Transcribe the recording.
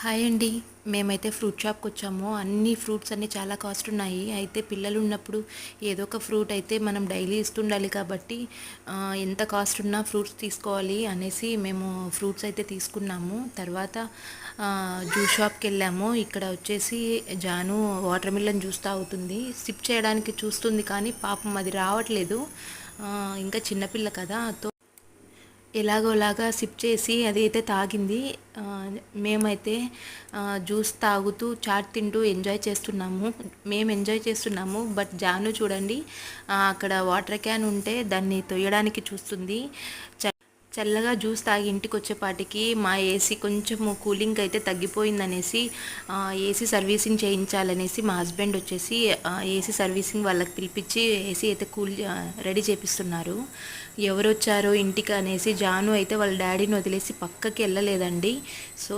Hi అండి. మేమైతే fruit షాప్‌కి వచ్చాము. అన్ని ఫ్రూట్స్ అన్నీ చాలా కాస్ట్ ఉన్నాయి. అయితే పిల్లలు ఉన్నప్పుడు ఏదో ఒక ఫ్రూట్ అయితే మనం డైలీ ఇస్తుండాలి కాబట్టి ఎంత కాస్ట్ ఉన్నా ఫ్రూట్స్ తీసుకోవాలి అనేసి మేము ఫ్రూట్స్ అయితే తీసుకున్నాము. తర్వాత జ్యూస్ షాప్‌కి వెళ్ళాము. ఇక్కడ వచ్చేసి జాను వాటర్ మిలన్ జ్యూస్ తాగుతుంది. సిప్ చేయడానికి చూస్తుంది కానీ పాపం అది రావట్లేదు. ఇంకా చిన్నపిల్ల కదా! ఎలాగోలాగా సిప్ చేసి అది అయితే తాగింది. ఆ, మేమైతే జ్యూస్ తాగుతూ చాట్ తింటూ ఎంజాయ్ చేస్తున్నాము. మేము ఎంజాయ్ చేస్తున్నాము. బట్ జాను చూడండి, అక్కడ వాటర్ క్యాన్ ఉంటే దాన్ని తొయ్యడానికి చూస్తుంది. చల్లగా జ్యూస్ తాగి ఇంటికి వచ్చేపాటికి మా ఏసీ కొంచెము కూలింగ్ అయితే తగ్గిపోయిందనేసి ఏసీ సర్వీసింగ్ చేయించాలనేసి మా హస్బెండ్ వచ్చేసి ఏసీ సర్వీసింగ్ వాళ్ళకి పిలిపించి ఏసీ అయితే రెడీ చేపిస్తున్నారు. ఎవరు వచ్చారో ఇంటికి అనేసి జాను అయితే వాళ్ళ డాడీని వదిలేసి పక్కకి వెళ్ళలేదండి. సో